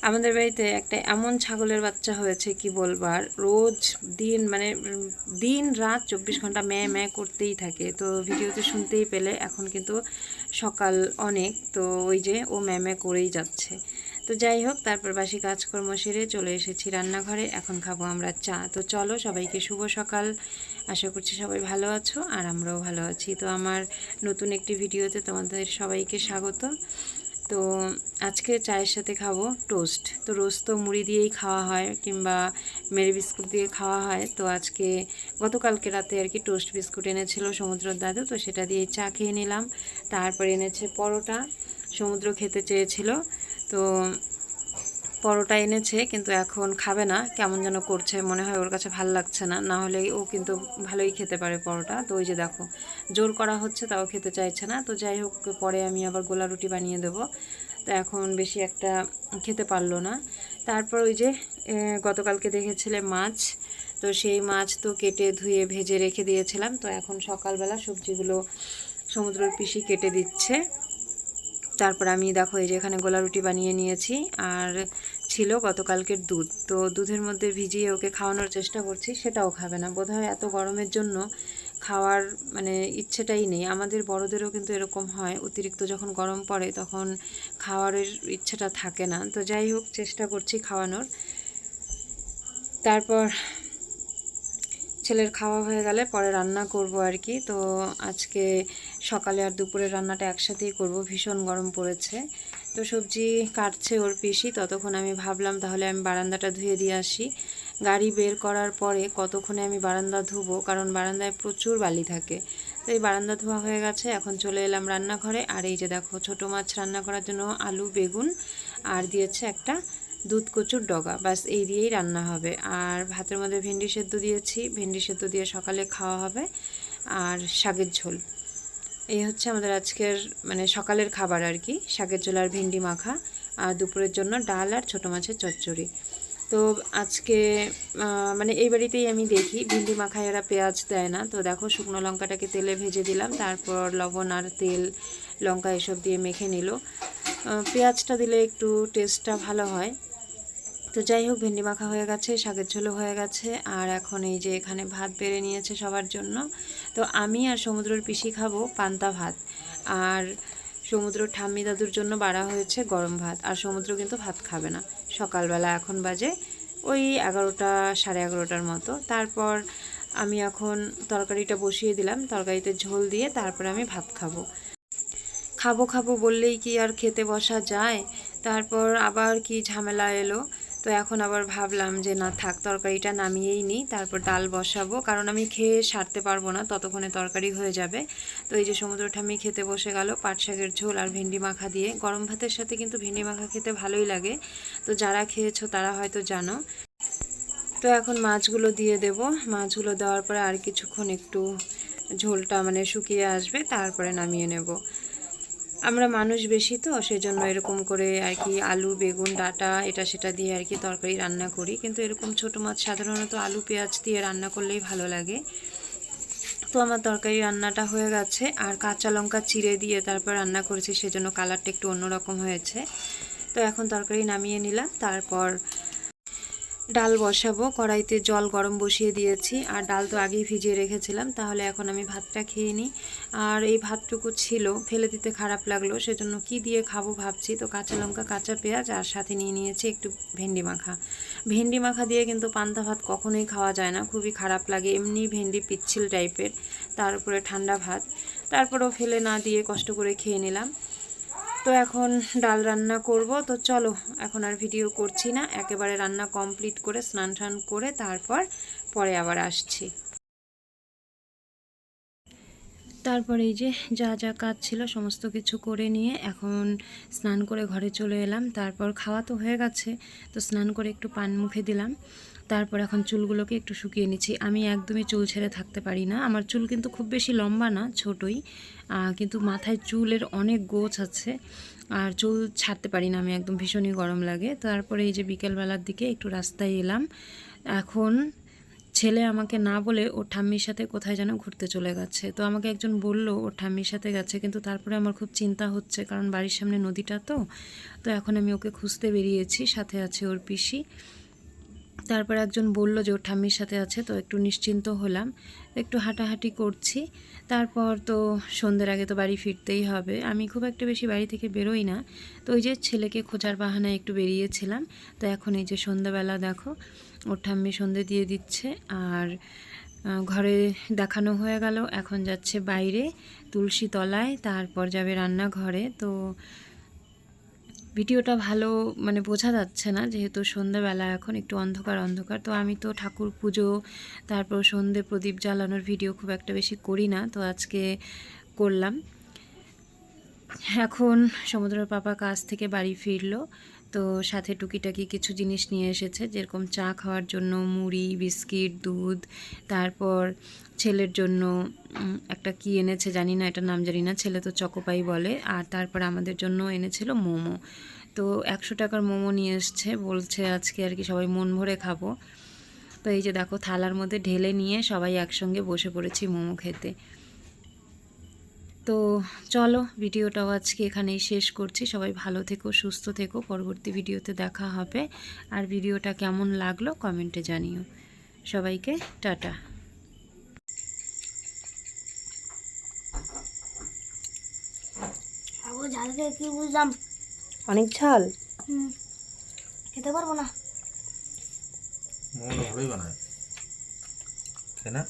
আমাদের বাড়িতে একটা এমন ছাগলের বাচ্চা হয়েছে কি বলবার, রোজ দিন মানে দিন রাত 24 ঘন্টা ম্যাঁ ম্যাঁ করতেই থাকে। তো ভিডিওতে শুনতেই পেলে, এখন কিন্তু সকাল অনেক, তো ওই যে ও ম্যাঁ ম্যাঁ করেই যাচ্ছে। তো যাই হোক, তারপর বাসি কাজকর্ম সেরে চলে এসেছি রান্নাঘরে। এখন খাবো আমরা চা। তো চলো, সবাইকে শুভ সকাল। আশা করছি সবাই ভালো আছো আর আমরাও ভালো আছি। তো আমার নতুন একটি ভিডিওতে তোমাদের সবাইকে স্বাগত। তো আজকে চায়ের সাথে খাবো টোস্ট। তো রোজ তো মুড়ি দিয়েই খাওয়া হয় কিংবা মেরি বিস্কুট দিয়ে খাওয়া হয়। তো আজকে গতকালকে রাতে আর কি টোস্ট বিস্কুট এনেছিল সমুদ্রের দাদু, তো সেটা দিয়ে চা খেয়ে নিলাম। তারপর এনেছে পরোটা, সমুদ্র খেতে চেয়েছিল। তো পরোটা এনেছে, কিন্তু এখন খাবে না, কেমন যেন করছে, মনে হয় ওর কাছে ভাল লাগছে না। না হলে ও কিন্তু ভালোই খেতে পারে পরোটা। তো ওই যে দেখো, জোর করা হচ্ছে তাও খেতে চাইছে না। তো যাই হোক, পরে আমি আবার গোলা রুটি বানিয়ে দেবো। তো এখন বেশি একটা খেতে পারলো না। তারপর ওই যে গতকালকে দেখেছিলে মাছ, তো সেই মাছ তো কেটে ধুয়ে ভেজে রেখে দিয়েছিলাম। তো এখন সকালবেলা সবজিগুলো সমুদ্রের পিসি কেটে দিচ্ছে। তারপর আমি দেখো এই যে এখানে গোলা রুটি বানিয়ে নিয়েছি, আর ছিল গতকালকের দুধ। তো দুধের মধ্যে ভিজিয়ে ওকে খাওয়ানোর চেষ্টা করছি, সেটাও খাবে না। বোধহয় এত গরমের জন্য খাওয়ার মানে ইচ্ছেটাই নেই। আমাদের বড়দেরও কিন্তু এরকম হয়, অতিরিক্ত যখন গরম পড়ে তখন খাওয়ারের ইচ্ছেটা থাকে না। তো যাই হোক, চেষ্টা করছি খাওয়ানোর। তারপর ছেলের খাওয়া হয়ে গেলে পরে রান্না করব আর কি। তো আজকে সকালে আর দুপুরের রান্নাটা একসাথেই করব, ভীষণ গরম পড়েছে। তো সবজি কাটছে ওর পিসি, ততক্ষণ আমি ভাবলাম তাহলে আমি বারান্দাটা ধুয়ে দিয়ে আসি। গাড়ি বের করার পরে কতক্ষণে আমি বারান্দা ধুবো, কারণ বারান্দায় প্রচুর বালি থাকে। তো এই বারান্দা ধোয়া হয়ে গেছে, এখন চলে এলাম রান্নাঘরে। আর এই যে দেখো, ছোটো মাছ রান্না করার জন্য আলু বেগুন আর দিয়েছে একটা দুধ কচুর ডগা, বাস এই দিয়েই রান্না হবে। আর ভাতের মধ্যে ভেন্ডি সেদ্ধ দিয়েছি, ভেন্ডি সেদ্ধ দিয়ে সকালে খাওয়া হবে। আর শাকের ঝোল, এই হচ্ছে আমাদের আজকের মানে সকালের খাবার আর কি। শাকের ঝোল আর ভেন্ডি মাখা। আর দুপুরের জন্য ডাল আর ছোটো মাছের চচ্চড়ি। তো আজকে মানে এই বাড়িতেই আমি দেখি ভিন্ডি মাখায় এরা পেঁয়াজ দেয় না। তো দেখো, শুকনো লঙ্কাটাকে তেলে ভেজে দিলাম, তারপর লবণ আর তেল লঙ্কা এসব দিয়ে মেখে নিল। পেঁয়াজটা দিলে একটু টেস্টটা ভালো হয়। তো যাই হোক, ভেন্ডি মাখা হয়ে গেছে, শাকের ঝোলও হয়ে গেছে। আর এখন এই যে এখানে ভাত বেড়ে নিয়েছে সবার জন্য। তো আমি আর সমুদ্রের পিসি খাবো পান্তা ভাত, আর সমুদ্র ঠাম্মি দাদুর জন্য বাড়া হয়েছে গরম ভাত। আর সমুদ্র কিন্তু ভাত খাবে না সকালবেলা। এখন বাজে ওই 11টা 11:30টার মতো। তারপর আমি এখন তরকারিটা বসিয়ে দিলাম, তরকারিতে ঝোল দিয়ে তারপর আমি ভাত খাবো। খাবো খাবো বললেই কি আর খেতে বসা যায়? তারপর আবার কি ঝামেলা এলো। তো এখন আবার ভাবলাম যে না থাক, তরকারিটা নামিয়েই নিই, তারপর ডাল বসাবো, কারণ আমি খেয়ে সারতে পারবো না, ততক্ষণে তরকারি হয়ে যাবে। তো এই যে সমুদ্র ঠাম্মি খেতে বসে গেল পাট শাকের ঝোল আর ভেন্ডি মাখা দিয়ে। গরম ভাতের সাথে কিন্তু ভেন্ডি মাখা খেতে ভালোই লাগে। তো যারা খেয়েছো তারা হয়তো জানো। তো এখন মাছগুলো দিয়ে দেব। মাছগুলো দেওয়ার পরে আর কিছুক্ষণ একটু ঝোলটা মানে শুকিয়ে আসবে, তারপরে নামিয়ে নেব। আমরা মানুষ বেশি, তো সেজন্য এরকম করে আর কি আলু বেগুন ডাঁটা এটা সেটা দিয়ে আর কি তরকারি রান্না করি। কিন্তু এরকম ছোটো মাছ সাধারণত আলু পেঁয়াজ দিয়ে রান্না করলেই ভালো লাগে। তো আমার তরকারি রান্নাটা হয়ে গেছে, আর কাঁচা লঙ্কা চিড়ে দিয়ে তারপর রান্না করেছি, সেজন্য কালারটা একটু অন্যরকম হয়েছে। তো এখন তরকারি নামিয়ে নিলাম, তারপর ডাল বসাবো। কড়াইতে জল গরম বসিয়ে দিয়েছি, আর ডাল তো আগেই ভিজিয়ে রেখেছিলাম। তাহলে এখন আমি ভাতটা খেয়ে নিই। আর এই ভাতটুকু ছিল, ফেলে দিতে খারাপ লাগলো, সেজন্য কি দিয়ে খাবো ভাবছি। তো কাঁচা লঙ্কা কাঁচা পেঁয়াজ আর সাথে নিয়ে নিয়েছি একটু ভেন্ডি মাখা। ভেন্ডি মাখা দিয়ে কিন্তু পান্তা ভাত কখনোই খাওয়া যায় না, খুবই খারাপ লাগে। এমনি ভেন্ডি পিচ্ছিল টাইপের, তার উপরে ঠান্ডা ভাত। তারপরেও ফেলে না দিয়ে কষ্ট করে খেয়ে নিলাম। তো এখন ডাল রান্না করব। তো চলো, এখন আর ভিডিও করছি না, একেবারে রান্না কমপ্লিট করে স্নান টান করে তারপর পরে আবার আসছি। তারপর এই যে যা যা কাজ ছিল সমস্ত কিছু করে নিয়ে এখন স্নান করে ঘরে চলে এলাম। তারপর খাওয়া তো হয়ে গেছে, তো স্নান করে একটু পান মুখে দিলাম। তারপর এখন চুলগুলোকে একটু শুকিয়ে নিচ্ছি। আমি একদমই চুল ছেড়ে থাকতে পারি না। আমার চুল কিন্তু খুব বেশি লম্বা না, ছোটই, কিন্তু মাথায় চুলের অনেক গোছ আছে, আর চুল ছাড়তে পারি না আমি, একদম ভীষণই গরম লাগে। তারপরে এই যে বিকেলবেলার দিকে একটু রাস্তায় এলাম। এখন ছেলে আমাকে না বলে ওর ঠাম্মির সাথে কোথায় যেন ঘুরতে চলে গেছে। তো আমাকে একজন বলল ওর ঠাম্মির সাথে গেছে, কিন্তু তারপরে আমার খুব চিন্তা হচ্ছে, কারণ বাড়ির সামনে নদীটা তো এখন আমি ওকে খুঁজতে বেরিয়েছি, সাথে আছে ওর পিসি। তারপর একজন বলল যে ওর ঠাম্মির সাথে আছে, তো একটু নিশ্চিন্ত হলাম, একটু হাঁটাহাঁটি করছি। তারপর তো সন্ধ্যের আগে তো বাড়ি ফিরতেই হবে। আমি খুব একটা বেশি বাড়ি থেকে বেরোই না, তো ওই যে ছেলেকে খোঁজার বাহানায় একটু বেরিয়েছিলাম। তো এখন এই যে সন্ধ্যাবেলা দেখো ওর ঠাম্মি সন্ধ্যে দিয়ে দিচ্ছে, আর ঘরে দেখানো হয়ে গেল, এখন যাচ্ছে বাইরে তুলসী তলায়, তারপর যাবে রান্নাঘরে। তো ভিডিওটা ভালো মানে বোঝা যাচ্ছে না, যেহেতু সন্ধ্যাবেলা এখন একটু অন্ধকার অন্ধকার। তো আমি তো ঠাকুর পুজো, তারপর সন্ধে প্রদীপ জ্বালানোর ভিডিও খুব একটা বেশি করি না, তো আজকে করলাম। এখন সমুদ্রের পাপা কাজ থেকে বাড়ি ফিরলো, তো সাথে টুকিটাকি কিছু জিনিস নিয়ে এসেছে, যেরকম চা খাওয়ার জন্য মুড়ি, বিস্কিট, দুধ, তারপর ছেলের জন্য একটা কি এনেছে জানি না, এটার নাম জানি না, ছেলে তো চকোপাই বলে। আর তারপর আমাদের জন্য এনেছিল মোমো। তো 100 টাকার মোমো নিয়ে এসছে, বলছে আজকে আর কি সবাই মন ভরে খাবো। তো এই যে দেখো থালার মধ্যে ঢেলে নিয়ে সবাই একসঙ্গে বসে পড়েছি মোমো খেতে। তো চলো ভিডিওটাও আজকে এখানেই শেষ করছি। সবাই ভালো থেকো, সুস্থ থেকো, পরবর্তী ভিডিওতে দেখা হবে। আর ভিডিওটা কেমন লাগলো কমেন্টে জানিও। সবাইকে টাটা। ঝাল খেয়ে কি বুঝলাম, অনেক ঝাল। খেতে পারবো না। মোমো ভালোই বানায়, তাই না?